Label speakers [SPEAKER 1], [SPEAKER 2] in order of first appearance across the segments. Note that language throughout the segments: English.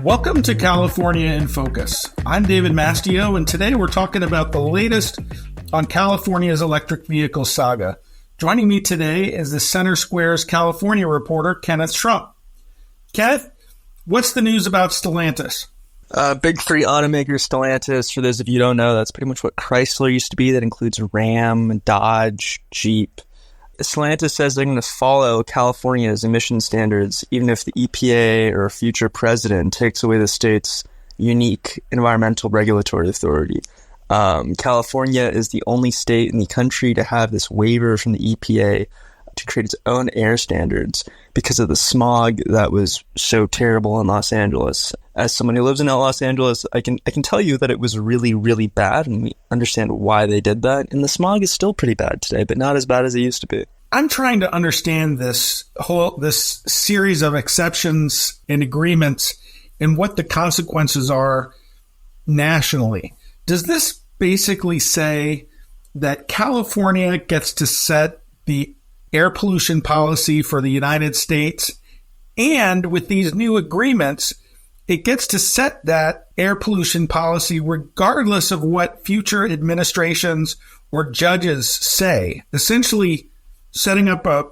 [SPEAKER 1] Welcome to California in Focus. I'm David Mastio, and today we're talking about the latest on California's electric vehicle saga. Joining me today is the Center Square's California reporter, Kenneth Trump. Kenneth, what's the news about Stellantis?
[SPEAKER 2] Big three automaker Stellantis. For those of you who don't know, that's pretty much what Chrysler used to be. That includes Ram, Dodge, Jeep. Stellantis says they're going to follow California's emission standards, even if the EPA or a future president takes away the state's unique environmental regulatory authority. California is the only state in the country to have this waiver from the EPA to create its own air standards because of the smog that was so terrible in Los Angeles. As someone who lives in Los Angeles, I can tell you that it was really, really bad, and we understand why they did that. And the smog is still pretty bad today, but not as bad as it used to be.
[SPEAKER 1] I'm trying to understand this series of exceptions and agreements and what the consequences are nationally. Does this basically say that California gets to set the air pollution policy for the United States, and with these new agreements, it gets to set that air pollution policy regardless of what future administrations or judges say, essentially setting up a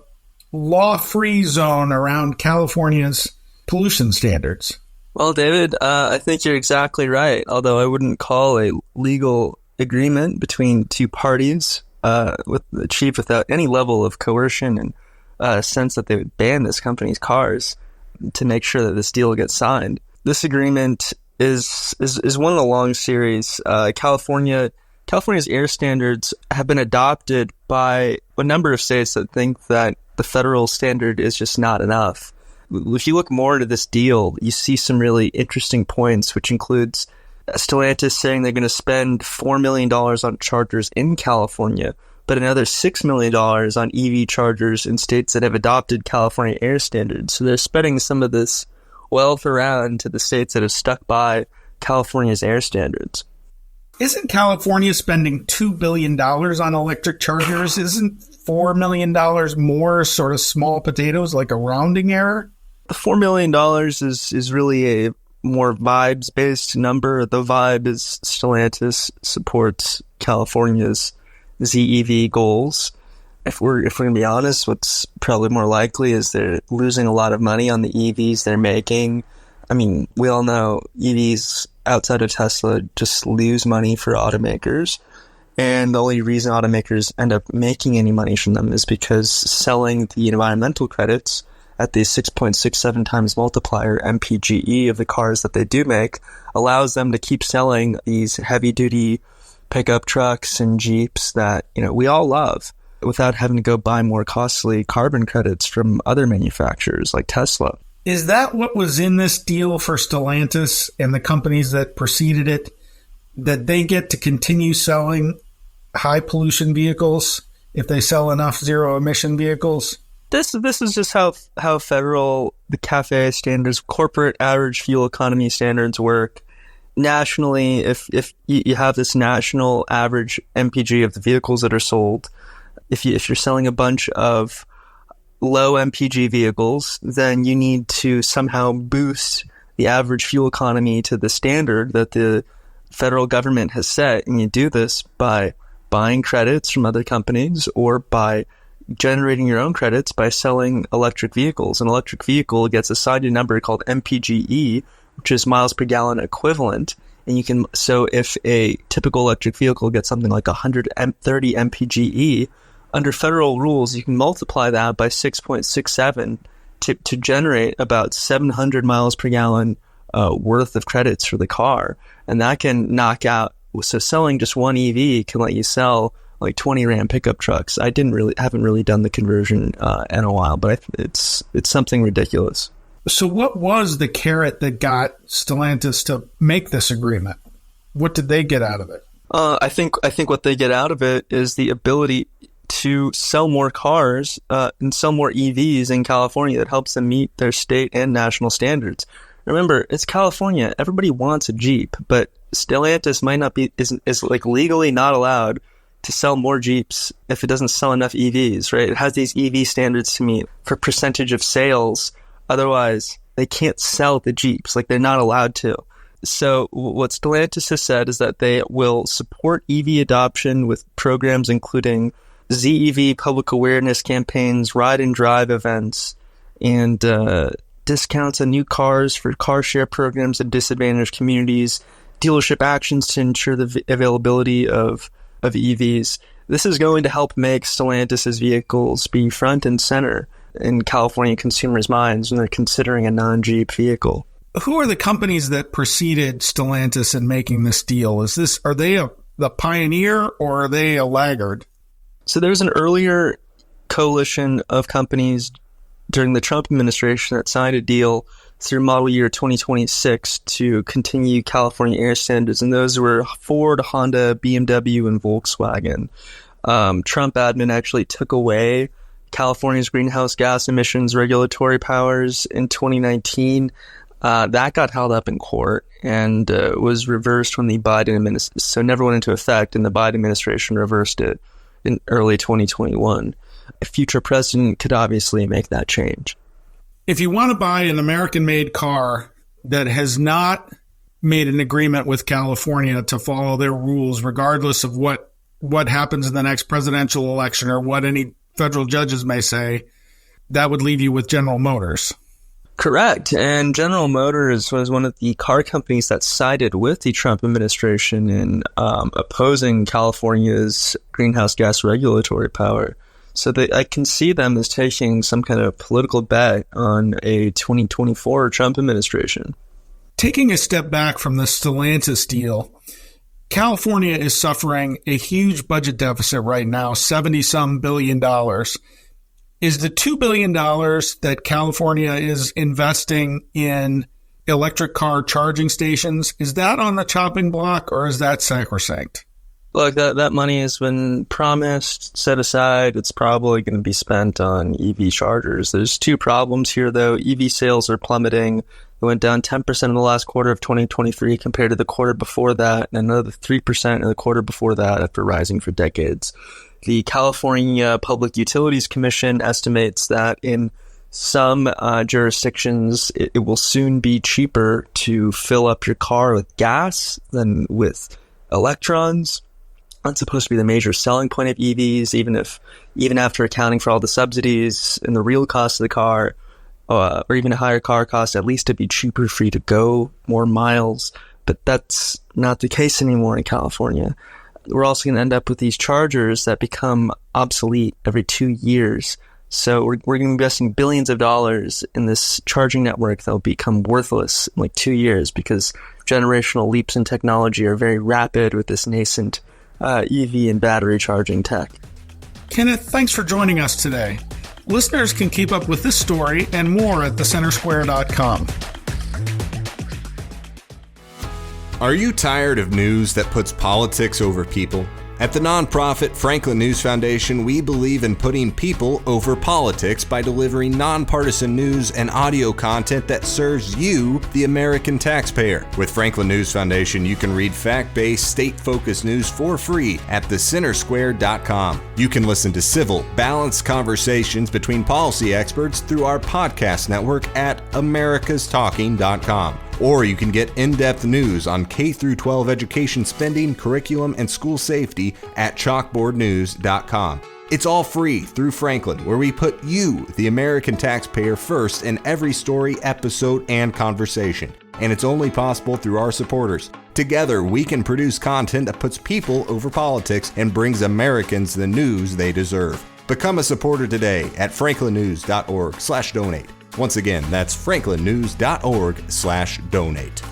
[SPEAKER 1] law-free zone around California's pollution standards?
[SPEAKER 2] Well, David, I think you're exactly right, although I wouldn't call a legal agreement between two parties achieved without any level of coercion and a sense that they would ban this company's cars to make sure that this deal gets signed. This agreement is one of the long series. California's air standards have been adopted by a number of states that think that the federal standard is just not enough. If you look more into this deal, you see some really interesting points, which includes Stellantis saying they're going to spend $4 million on chargers in California, but another $6 million on EV chargers in states that have adopted California air standards. So they're spreading some of this wealth around to the states that have stuck by California's air standards.
[SPEAKER 1] Isn't California spending $2 billion on electric chargers? Isn't $4 million more sort of small potatoes, like a rounding error?
[SPEAKER 2] The $4 million is really a more vibes-based number. The vibe is Stellantis supports California's ZEV goals. If we're going to be honest, what's probably more likely is they're losing a lot of money on the EVs they're making. I mean, we all know EVs outside of Tesla just lose money for automakers. And the only reason automakers end up making any money from them is because selling the environmental credits at the 6.67 times multiplier MPGE of the cars that they do make allows them to keep selling these heavy-duty pickup trucks and Jeeps that, we all love without having to go buy more costly carbon credits from other manufacturers like Tesla.
[SPEAKER 1] Is that what was in this deal for Stellantis and the companies that preceded it, that they get to continue selling high pollution vehicles if they sell enough zero-emission vehicles?
[SPEAKER 2] This is just how federal, the CAFE standards, corporate average fuel economy standards work. Nationally, if you have this national average MPG of the vehicles that are sold, if you're selling a bunch of low MPG vehicles, then you need to somehow boost the average fuel economy to the standard that the federal government has set. And you do this by buying credits from other companies or by generating your own credits by selling electric vehicles. An electric vehicle gets assigned a number called MPGE, which is miles per gallon equivalent. And so if a typical electric vehicle gets something like 130 MPGE, under federal rules, you can multiply that by 6.67 to generate about 700 miles per gallon worth of credits for the car. And that can knock out, so selling just one EV can let you sell like 20 Ram pickup trucks. I haven't really done the conversion in a while, but it's something ridiculous.
[SPEAKER 1] So what was the carrot that got Stellantis to make this agreement? What did they get out of it?
[SPEAKER 2] I think what they get out of it is the ability to sell more cars and sell more EVs in California that helps them meet their state and national standards. Remember, it's California. Everybody wants a Jeep, but Stellantis might not be is like legally not allowed to sell more Jeeps if it doesn't sell enough EVs, right? It has these EV standards to meet for percentage of sales. Otherwise, they can't sell the Jeeps. Like, they're not allowed to. So what Stellantis has said is that they will support EV adoption with programs including ZEV public awareness campaigns, ride and drive events, and discounts on new cars for car share programs in disadvantaged communities, dealership actions to ensure the availability of EVs. This is going to help make Stellantis' vehicles be front and center in California consumers' minds when they're considering a non-Jeep vehicle.
[SPEAKER 1] Who are the companies that preceded Stellantis in making this deal? Are they the pioneer or are they a laggard?
[SPEAKER 2] So there's an earlier coalition of companies during the Trump administration that signed a deal through model year 2026 to continue California air standards, and those were Ford, Honda, BMW, and Volkswagen. Trump admin actually took away California's greenhouse gas emissions regulatory powers in 2019. That got held up in court and was reversed when the Biden administration, so never went into effect, and the Biden administration reversed it in early 2021. A future president could obviously make that change.
[SPEAKER 1] If you want to buy an American-made car that has not made an agreement with California to follow their rules, regardless of what happens in the next presidential election or what any federal judges may say, that would leave you with General Motors.
[SPEAKER 2] Correct. And General Motors was one of the car companies that sided with the Trump administration in opposing California's greenhouse gas regulatory power. So I can see them as taking some kind of political bet on a 2024 Trump administration.
[SPEAKER 1] Taking a step back from the Stellantis deal, California is suffering a huge budget deficit right now, $70-some billion. Is the $2 billion that California is investing in electric car charging stations, is that on the chopping block or is that sacrosanct?
[SPEAKER 2] Look, that money has been promised, set aside. It's probably going to be spent on EV chargers. There's two problems here, though. EV sales are plummeting. It went down 10% in the last quarter of 2023 compared to the quarter before that, and another 3% in the quarter before that after rising for decades. The California Public Utilities Commission estimates that in some jurisdictions, it will soon be cheaper to fill up your car with gas than with electrons. That's supposed to be the major selling point of EVs, even after accounting for all the subsidies and the real cost of the car, or even a higher car cost, at least to be cheaper for you to go more miles. But that's not the case anymore in California. We're also going to end up with these chargers that become obsolete every 2 years. So we're going to be investing billions of dollars in this charging network that will become worthless in like 2 years because generational leaps in technology are very rapid with this nascent EV and battery charging tech.
[SPEAKER 1] Kenneth, thanks for joining us today. Listeners can keep up with this story and more at thecentersquare.com.
[SPEAKER 3] Are you tired of news that puts politics over people? At the nonprofit Franklin News Foundation, we believe in putting people over politics by delivering nonpartisan news and audio content that serves you, the American taxpayer. With Franklin News Foundation, you can read fact-based, state-focused news for free at thecentersquare.com. You can listen to civil, balanced conversations between policy experts through our podcast network at americastalking.com. Or you can get in-depth news on K-12 education spending, curriculum, and school safety at chalkboardnews.com. It's all free through Franklin, where we put you, the American taxpayer, first in every story, episode, and conversation. And it's only possible through our supporters. Together, we can produce content that puts people over politics and brings Americans the news they deserve. Become a supporter today at franklinnews.org/donate. Once again, that's franklinnews.org/donate.